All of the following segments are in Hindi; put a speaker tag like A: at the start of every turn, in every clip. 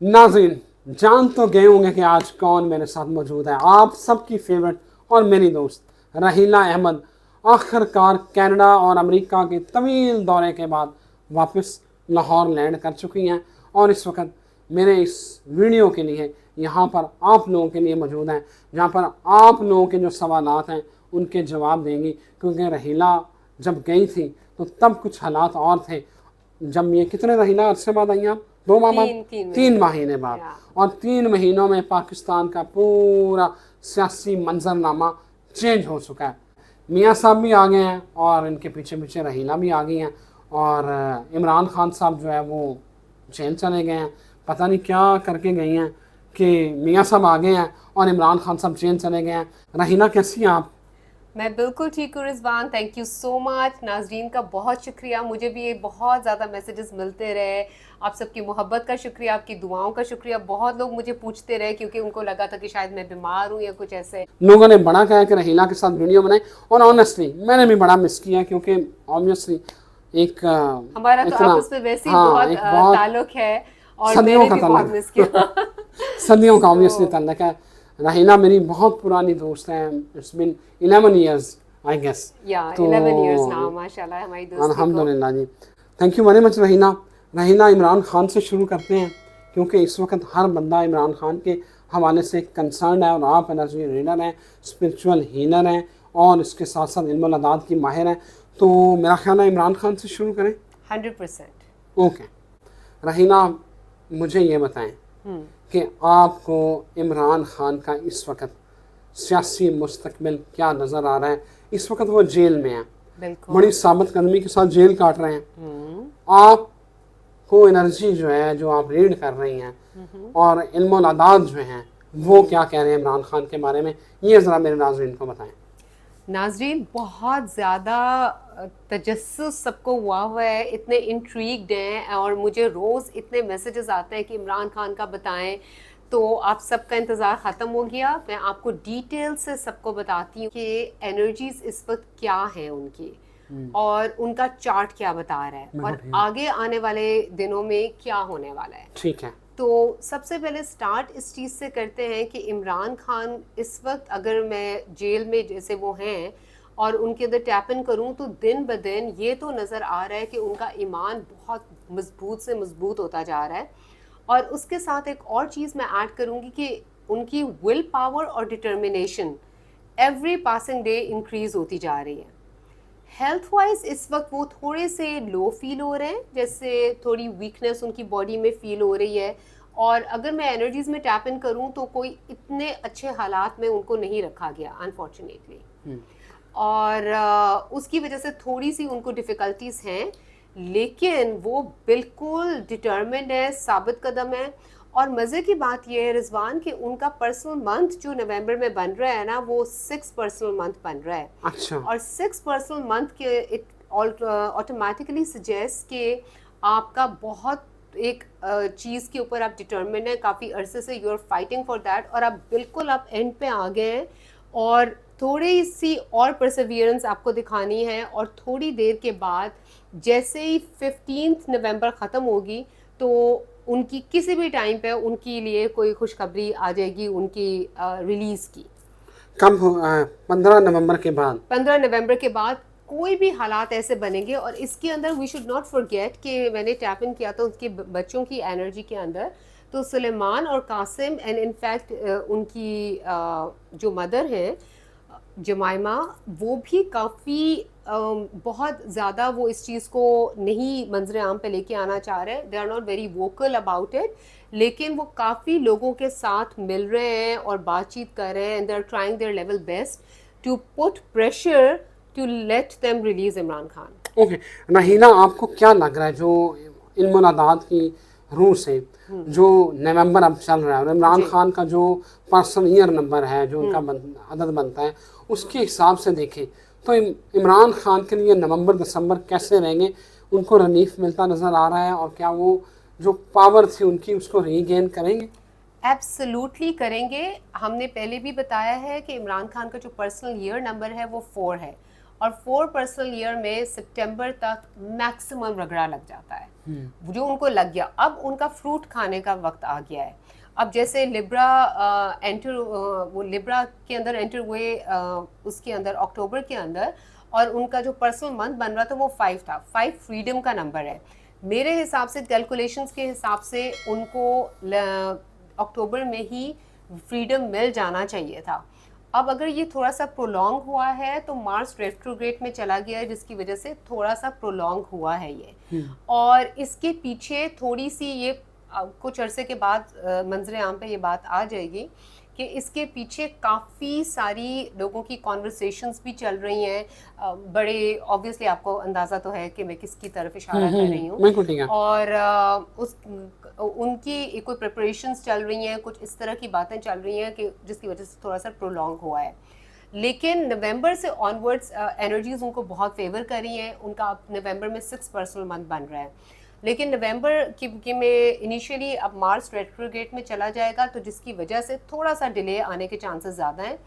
A: नाज़रीन, जान तो गए होंगे कि आज कौन मेरे साथ मौजूद है। आप सबकी फेवरेट और मेरी दोस्त रहीला अहमद आखिरकार कनाडा और अमेरिका के तवील दौरे के बाद वापस लाहौर लैंड कर चुकी हैं और इस वक्त मेरे इस वीडियो के लिए यहाँ पर आप लोगों के लिए मौजूद हैं, जहाँ पर आप लोगों के जो सवालात हैं उनके जवाब देंगी। क्योंकि रहीला जब गई थी तो तब कुछ हालात और थे। जब ये कितने रहीला अरसे बाद आई आप? 2 माह बाद, 3 महीने बाद। और 3 महीनों में पाकिस्तान का पूरा सियासी मंजरनामा चेंज हो चुका है। मियाँ साहब भी आ गए हैं और इनके पीछे पीछे रहीला भी आ गई हैं और इमरान खान साहब जो है वो जेल चले गए हैं। पता नहीं क्या करके गई हैं कि मियाँ साहब आ गए हैं और इमरान खान साहब जेल चले गए हैं। रहीला कैसी हैं आप?
B: मैं बिल्कुल ठीक हूँ Rizwan, thank you so much. नाजरीन का बहुत शुक्रिया, मुझे भी ये बहुत ज़्यादा मैसेजेस मिलते रहे। आप सबकी मोहब्बत का शुक्रिया, आपकी दुआओं का शुक्रिया। बहुत लोग मुझे पूछते रहे क्योंकि उनको लगा था कि शायद मैं बीमार हूँ या कुछ ऐसे।
A: लोगों ने बड़ा कहा कि रहीला के साथ वीडियो बनाए और ऑनेस्टली मैंने भी बड़ा मिस किया क्योंकि ऑब्वियसली एक
B: हमारा तो
A: इतना,
B: आपस में वैसे ही
A: हाँ,
B: बहुत
A: एक बहुत
B: ताल्लुक है और
A: सदियों
B: मैंने
A: का
B: भी बहुत
A: ताल्लुक
B: मिस किया।
A: सदियों का ऑब्वियसली
B: So,
A: ताल्लुक है। रहीला मेरी बहुत पुरानी दोस्त है। It's been 11 years I guess.
B: या
A: तो
B: 11 इयर्स नाउ, माशाल्लाह हमारी दोस्ती को।
A: अल्हम्दुलिल्लाह जी, thank you very much Raheela. Raheela, Imran Khan से शुरू करते हैं क्योंकि इस वक्त हर बंदा इमरान खान के हवाले से कंसर्न है और आप एनर्जी रीडर हैं, स्पिरिचुअल हीलर हैं और इसके साथ साथ इल्म अदाद की माहिर हैं। तो मेरा ख्याल है इमरान खान से शुरू करें।
B: 100%।
A: ओके रहीला, मुझे ये बताएं कि आपको इमरान खान का इस वक्त सियासी मुस्तकबिल क्या नज़र आ रहा है? इस वक्त वो जेल में है,
B: बिल्कुल।
A: बड़ी साबित कदमी के साथ जेल काट रहे हैं। आपको एनर्जी जो है, जो आप रीड कर रही हैं और इल्म अदाद जो हैं वो क्या कह रहे हैं इमरान खान के बारे में, ये ज़रा मेरे नाज़रीन को बताएं।
B: नाजरीन बहुत ज़्यादा तजस्सुस सबको हुआ है, इतने इंट्रीग्ड हैं और मुझे रोज़ इतने मैसेजेस आते हैं कि इमरान खान का बताएं। तो आप सबका इंतज़ार ख़त्म हो गया, मैं आपको डिटेल से सबको बताती हूँ कि एनर्जीज इस वक्त क्या हैं उनकी और उनका चार्ट क्या बता रहा है और आगे आने वाले दिनों में क्या होने वाला है।
A: ठीक है,
B: तो सबसे पहले स्टार्ट इस चीज़ से करते हैं कि इमरान खान इस वक्त अगर मैं जेल में जैसे वो हैं और उनके अंदर टैप इन करूं तो दिन ब दिन ये तो नज़र आ रहा है कि उनका ईमान बहुत मजबूत से मजबूत होता जा रहा है। और उसके साथ एक और चीज़ मैं ऐड करूंगी कि उनकी विल पावर और determination every passing day increase होती जा रही है। हेल्थ वाइज इस वक्त वो थोड़े से लो फील हो रहे हैं, जैसे थोड़ी वीकनेस उनकी बॉडी में फील हो रही है। और अगर मैं एनर्जीज में टैप इन करूं तो कोई इतने अच्छे हालात में उनको नहीं रखा गया अनफॉर्चुनेटली। और उसकी वजह से थोड़ी सी उनको डिफ़िकल्टीज हैं, लेकिन वो बिल्कुल डिटर्मिन्ड है, साबित कदम है। और मज़े की बात यह है रिजवान कि उनका पर्सनल मंथ जो नवंबर में बन रहा है ना, वो 6 पर्सनल मंथ बन रहा है।
A: अच्छा,
B: और 6 पर्सनल मंथ के इट ऑटोमेटिकली सजेस्ट कि आपका बहुत एक चीज़ के ऊपर आप डिटर्मिन है, काफ़ी अरसे से you are fighting for that और आप बिल्कुल आप एंड पे आ गए हैं। और थोड़ी सी और परसेवियरेंस आपको दिखानी है और थोड़ी देर के बाद जैसे ही 15 नवंबर ख़त्म होगी तो उनकी किसी भी टाइम पे उनके लिए कोई खुशखबरी आ जाएगी उनकी रिलीज़ की।
A: कब 15 नवंबर के बाद?
B: 15 नवंबर के बाद कोई भी हालात ऐसे बनेंगे। और इसके अंदर वी शुड नॉट फॉरगेट कि मैंने टैप इन किया था उसके बच्चों की एनर्जी के अंदर, तो सुलेमान और कासिम एंड इनफैक्ट उनकी जो मदर हैं जमाइमा, वो भी काफ़ी बहुत ज़्यादा वो इस चीज़ को नहीं मंजर आम पे लेके आना चाह रहे हैं। They are not very vocal about it, लेकिन वो काफ़ी लोगों के साथ मिल रहे हैं और बातचीत कर रहे हैं and they are trying their level best to put pressure to let them release Imran Khan.
A: Okay Raheela, आपको क्या लग रहा है जो इल्म अदाद की रूह से जो नवंबर अब चल रहा है और इमरान खान का जो पर्सनल ईयर नंबर है जो उनका अदद बनता है उसके हिसाब से देखें तो इमरान खान के लिए नवंबर दिसंबर कैसे रहेंगे? उनको रिलीफ मिलता नज़र आ रहा है और क्या वो जो पावर थी उनकी उसको रीगेन करेंगे?
B: एब्सोल्युटली करेंगे। हमने पहले भी बताया है कि इमरान खान का जो पर्सनल ईयर नंबर है वो 4 है और 4 पर्सनल ईयर में सितंबर तक मैक्सिमम रगड़ा लग जाता है, जो उनको लग गया। अब उनका फ्रूट खाने का वक्त आ गया है। अब जैसे लिब्रा वो लिब्रा के अंदर एंटर हुए उसके अंदर अक्टूबर के अंदर, और उनका जो पर्सनल मंथ बन रहा था वो 5 था। 5 फ्रीडम का नंबर है। मेरे हिसाब से कैलकुलेशंस के हिसाब से उनको अक्टूबर में ही फ्रीडम मिल जाना चाहिए था। अब अगर ये थोड़ा सा प्रोलॉन्ग हुआ है तो मार्स रेट्रोग्रेड में चला गया है, जिसकी वजह से थोड़ा सा प्रोलॉन्ग हुआ है ये। और इसके पीछे थोड़ी सी ये कुछ अरसे के बाद मंजरे आम पे ये बात आ जाएगी कि इसके पीछे काफ़ी सारी लोगों की कॉन्वर्सेशंस भी चल रही हैं। बड़े ऑब्वियसली आपको अंदाज़ा तो है कि मैं किसकी तरफ इशारा कर रही हूँ। और उनकी कोई प्रिपरेशंस चल रही हैं, कुछ इस तरह की बातें चल रही हैं कि जिसकी वजह से थोड़ा सा प्रोलॉन्ग हुआ है। लेकिन नवंबर से ऑनवर्ड्स एनर्जीज उनको बहुत फेवर कर रही हैं। उनका अब नवंबर में 6 पर्सनल मंथ बन रहा है। लेकिन नवंबर की में इनिशियली अब मार्स रेट्रोग्रेड में चला जाएगा, तो जिसकी वजह से थोड़ा सा डिले आने के चांसेस ज़्यादा हैं।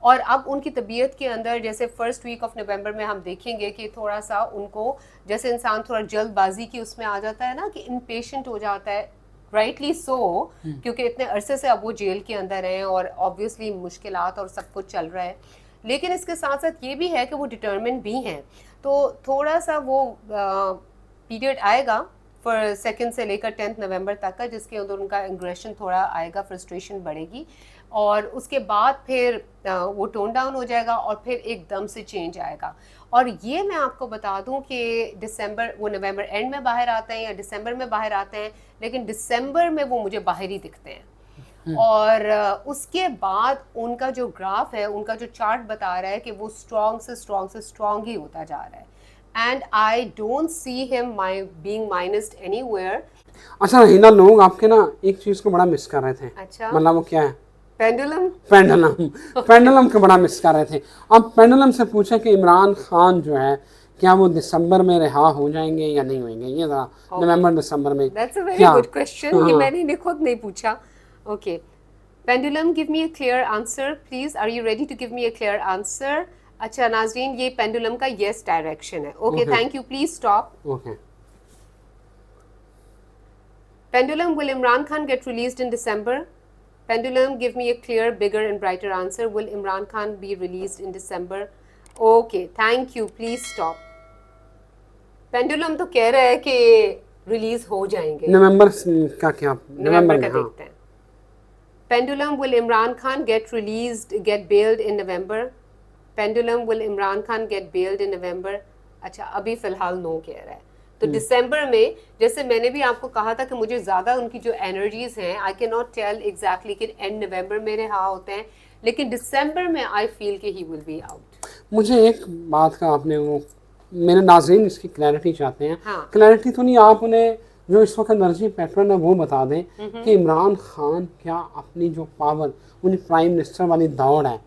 B: और अब उनकी तबीयत के अंदर जैसे फर्स्ट वीक ऑफ नवंबर में हम देखेंगे कि थोड़ा सा उनको, जैसे इंसान थोड़ा जल्दबाजी की उसमें आ जाता है ना कि इम्पेशेंट हो जाता है, राइटली सो, क्योंकि इतने अरसे से अब वो जेल के अंदर हैं और ऑब्वियसली मुश्किलात और सब कुछ चल रहा है। लेकिन इसके साथ साथ ये भी है कि वो डिटर्मिन भी हैं। तो थोड़ा सा वो पीरियड आएगा फॉर 2 से लेकर 10 नवंबर तक का, जिसके अंदर उनका एग्रेशन थोड़ा आएगा, फ्रस्ट्रेशन बढ़ेगी, और उसके बाद फिर वो टोन डाउन हो जाएगा और फिर एकदम से चेंज आएगा। और ये मैं आपको बता दूं कि दिसंबर, वो नवंबर एंड में बाहर आते हैं या दिसंबर में बाहर आते हैं, लेकिन दिसंबर में वो मुझे बाहर ही दिखते हैं। और उसके बाद उनका जो ग्राफ है, उनका जो चार्ट बता रहा है कि वो स्ट्रॉन्ग से स्ट्रॉन्ग से स्ट्रॉन्ग ही होता जा रहा है। And I don't see him being minused anywhere.
A: अच्छा हिना, लोग आपके ना एक चीज को बड़ा मिस कर रहे थे।
B: अच्छा,
A: मतलब वो क्या है?
B: पेंडुलम।
A: पेंडुलम को बड़ा मिस कर रहे थे। अब पेंडुलम से पूछे कि इमरान खान जो है क्या वो दिसंबर में रिहा हो जाएंगे या नहीं होंगे, ये नवंबर दिसंबर में।
B: That's a very good question. ये मैंने खुद नहीं पूछा। Okay, pendulum, give me a clear answer, please. Are you ready to give me a clear answer? अच्छा नाजरीन, ये पेंडुलम का यस डायरेक्शन है। Okay, thank you, please stop.
A: Okay.
B: Pendulum, will Imran Khan get released in December? Pendulum, give me a clear, bigger and brighter answer. Will Imran Khan be released in December? Okay, thank you, please stop. Pendulum तो कह रहा है कि रिलीज हो जाएंगे।
A: नवंबर का क्या?
B: नवंबर का देखते हैं। Pendulum, will Imran Khan get released, get bailed in November? Pendulum, will Imran Khan get bailed in November? अच्छा, अभी फिलहाल नो कह रहा है। तो दिसंबर में, जैसे मैंने भी आपको कहा था कि मुझे ज़्यादा उनकी जो एनर्जीज हैं, I can not tell exactly कि एंड नवंबर में रहा होते हैं, लेकिन दिसंबर में आई फील कि ही विल बी आउट।
A: मुझे एक बात का आपने वो, मेरे नाजरीन इसकी क्लैरिटी चाहते हैं।
B: हाँ।
A: क्लैरिटी तो नहीं, आप उन्हें जो इस वक्त एनर्जी पैटर्न है वो बता दें कि इमरान खान क्या अपनी जो पावर, उनकी प्राइम मिनिस्टर वाली दौड़ है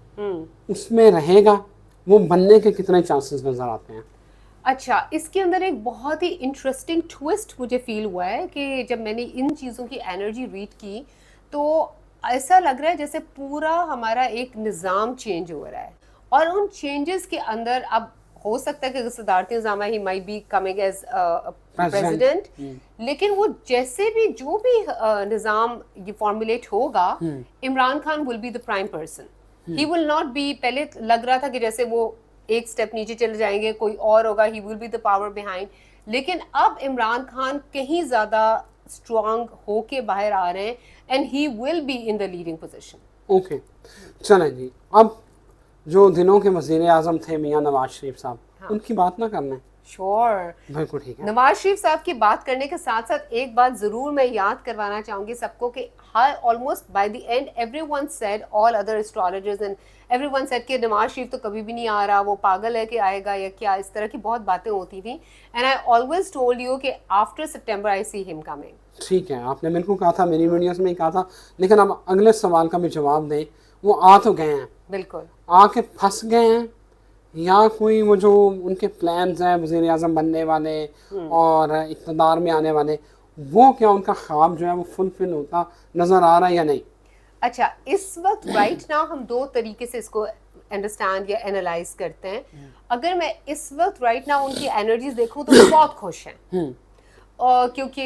A: उसमें रहेगा? वो बनने के कितने चांसेस नजर आते हैं?
B: अच्छा, इसके अंदर एक बहुत ही इंटरेस्टिंग ट्विस्ट मुझे फील हुआ है कि जब मैंने इन चीज़ों की एनर्जी रीड की तो ऐसा लग रहा है जैसे पूरा हमारा एक निज़ाम चेंज हो रहा है, और उन चेंजेस के अंदर अब हो सकता है कि सदारती निज़ाम ही might be coming as president, लेकिन वो जैसे भी जो भी निज़ाम ये फॉर्मुलेट होगा, Imran Khan will be the prime person. He will not be, पहले लग रहा था कि जैसे वो एक स्टेप नीचे चले जाएंगे, कोई और होगा, he will be the power behind, लेकिन अब इमरान खान कहीं ज़्यादा स्ट्रॉन्ग होके बाहर आ रहे हैं and he will be in the leading position.
A: Okay, चलें जी। अब जो दिनों के वज़ीर आज़म थे मियाँ नवाज शरीफ साहब, उनकी बात ना करना है?
B: श्योर,
A: बिल्कुल ठीक है।
B: नवाज शरीफ साहब की बात करने के साथ साथ एक बात जरूर मैं याद करवाना चाहूंगी सबको कि हर almost by the end everyone said, all other astrologers and everyone said कि नवाज शरीफ तो कभी भी नहीं आ रहा, वो पागल है कि आएगा या क्या, इस तरह की बहुत बातें होती थी। And I always told you कि आफ्टर सितंबर आई सी हिम कमिंग।
A: ठीक है, आपने मेरे को कहा था, मेरी वीडियोस में ही कहा था, लेकिन अब अगले सवाल का भी जवाब दें। वो आ तो गए हैं,
B: बिल्कुल
A: आके फंस गए हैं, या कोई वो जो उनके प्लान्स हैं वज़ीर आज़म बनने वाले और इक़्तिदार में आने वाले, वो क्या उनका ख्वाब जो है वो फुलफिल होता नज़र आ रहा है या नहीं?
B: अच्छा, इस वक्त राइट नाउ हम दो तरीके से इसको अंडरस्टैंड या एनालाइज करते हैं। अगर मैं इस वक्त राइट नाउ उनकी एनर्जीज देखूं तो वो बहुत खुश हैं, और क्योंकि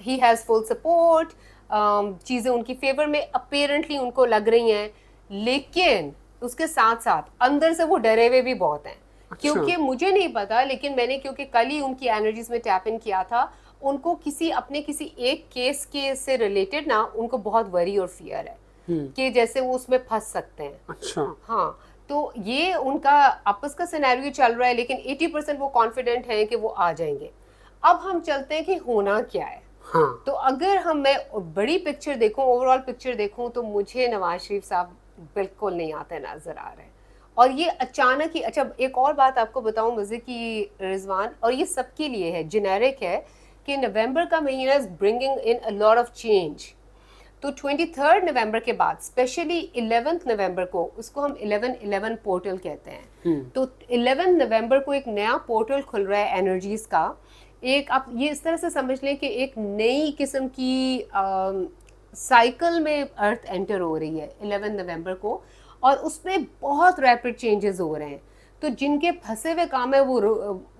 B: ही हैज़ फुल सपोर्ट, चीज़ें उनकी फेवर में अपेरेंटली उनको लग रही हैं, लेकिन उसके साथ साथ अंदर से वो डरे हुए भी बहुत हैं। क्योंकि मुझे नहीं पता, लेकिन मैंने क्योंकि कल ही उनकी एनर्जीज में टैप इन किया था, उनको किसी एक केस के से रिलेटेड ना उनको बहुत वरी और फियर है कि जैसे वो उसमें फंस सकते हैं।
A: अच्छा।
B: हाँ, तो ये उनका आपस का सिनेरियो चल रहा है, लेकिन 80% वो कॉन्फिडेंट हैं कि वो आ जाएंगे। अब हम चलते हैं कि होना क्या है।
A: हाँ।
B: तो अगर मैं बड़ी पिक्चर देखूं, ओवरऑल पिक्चर देखूं, तो मुझे नवाज शरीफ साहब बिल्कुल नहीं आते नजर आ रहे हैं। और ये अचानक ही, अच्छा एक और बात आपको बताऊं मजे की रिजवान, और ये सबके लिए है, जेनेरिक है, कि नवंबर का महीना is bringing in a lot of change. तो 23 नवंबर के बाद, स्पेशली 11 नवंबर को, उसको हम 11/11 पोर्टल कहते हैं, तो 11 नवंबर को एक नया पोर्टल खुल रहा है एनर्जीज का। एक आप ये इस तरह से समझ लें कि एक नई किस्म की साइकिल में अर्थ एंटर हो रही है 11 नवंबर को, और उसमें बहुत रैपिड चेंजेस हो रहे हैं। तो जिनके फंसे हुए काम है वो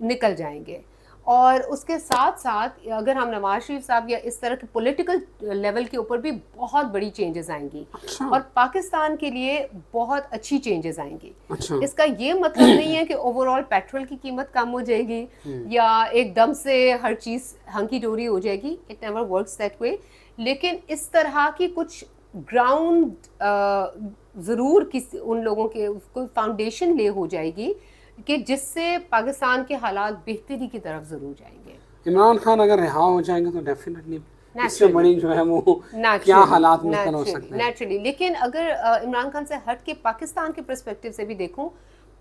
B: निकल जाएंगे। और उसके साथ साथ अगर हम नवाज शरीफ साहब या इस तरह के पॉलिटिकल लेवल के ऊपर भी बहुत बड़ी चेंजेस आएंगी।
A: अच्छा।
B: और पाकिस्तान के लिए बहुत अच्छी चेंजेस आएंगी।
A: अच्छा।
B: इसका ये मतलब नहीं है कि ओवरऑल पेट्रोल की कीमत कम हो जाएगी या एकदम से हर चीज़ हंकी डोरी हो जाएगी, it never works that way. लेकिन इस तरह की कुछ ग्राउंड ज़रूर किसी उन लोगों के कोई फाउंडेशन ले हो जाएगी कि जिससे पाकिस्तान के हालात बेहतरी की तरफ ज़रूर जाएंगे।
A: इमरान खान अगर रिहा हो जाएंगे तो डेफिनेटली इससे बड़ी जो है वो क्या हालात बेहतर हो सकते हैं।
B: नेचुरली, लेकिन अगर इमरान खान से हट के पाकिस्तान के पर्सपेक्टिव से भी देखूं,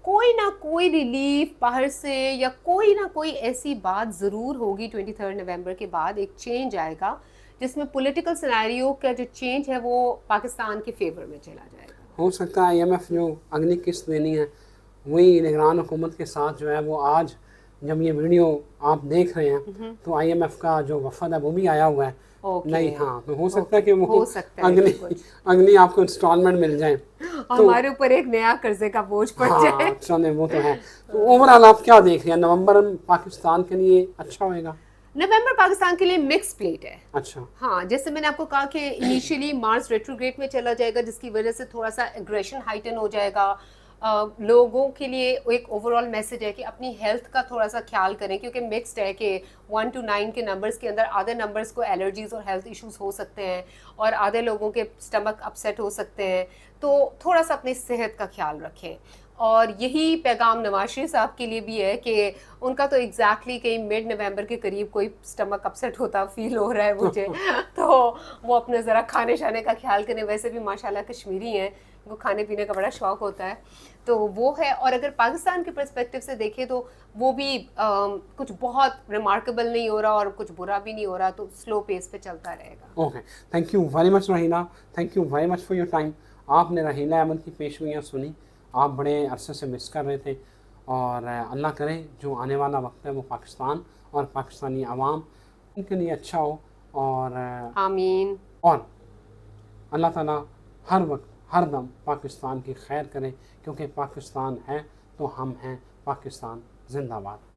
B: कोई ना कोई रिलीफ बाहर से या कोई ना कोई ऐसी बात ज़रूर होगी 23 नवंबर के बाद, एक चेंज आएगा जिसमें पॉलिटिकल सिनेरियो का जो चेंज है वो पाकिस्तान के फेवर में चला जाएगा।
A: हो सकता है IMF जो अगली किस्त देनी है वही निगरान हुकूमत के साथ जो है वो आज जब ये वीडियो आप देख रहे हैं तो IMF का जो वफद है वो भी आया हुआ है। नहीं, हाँ, तो हो सकता है कि वो अगली आपको इंस्टॉलमेंट मिल जाए,
B: तो हमारे ऊपर एक नया कर्जे का बोझ पड़ जाए।
A: चलो वो तो है। तो ओवरऑल आप क्या देख रहे हैं, नवंबर पाकिस्तान के लिए अच्छा होएगा?
B: नवंबर पाकिस्तान के लिए मिक्स प्लेट है।
A: अच्छा।
B: हाँ, जैसे मैंने आपको कहा कि इनिशियली मार्स रेट्रोग्रेड में चला जाएगा, जिसकी वजह से थोड़ा सा एग्रेशन हाइटन हो जाएगा। लोगों के लिए एक ओवरऑल मैसेज है कि अपनी हेल्थ का थोड़ा सा ख्याल करें, क्योंकि मिक्स्ड है कि 1 to 9 के नंबर्स के अंदर आधे नंबर्स को एलर्जीज और हेल्थ इश्यूज हो सकते हैं और आधे लोगों के स्टमक अपसेट हो सकते हैं। तो थोड़ा सा अपनी सेहत का ख्याल रखें। और यही पैगाम नवाज शरीफ साहब के लिए भी है कि उनका तो एग्जैक्टली कहीं मिड नवंबर के करीब कोई स्टमक अपसेट होता फील हो रहा है मुझे। तो वो अपने ज़रा खाने शाने का ख्याल करें। वैसे भी माशाल्लाह कश्मीरी हैं, उनको खाने पीने का बड़ा शौक होता है, तो वो है। और अगर पाकिस्तान के पर्सपेक्टिव से देखें तो वो भी कुछ बहुत रिमार्केबल नहीं हो रहा और कुछ बुरा भी नहीं हो रहा, तो स्लो पेस पे चलता रहेगा।
A: Okay, thank you very much Raheena, thank you very much for your time. आपने रहीना अहमद की पेशगोइयाँ सुनी, आप बड़े अरसे से मिस कर रहे थे, और अल्लाह करे जो आने वाला वक्त है वो पाकिस्तान और पाकिस्तानी आवाम उनके लिए अच्छा हो, और
B: आमीन।
A: और अल्लाह ताला हर वक्त हर दम पाकिस्तान की खैर करें, क्योंकि पाकिस्तान है तो हम हैं। पाकिस्तान जिंदाबाद।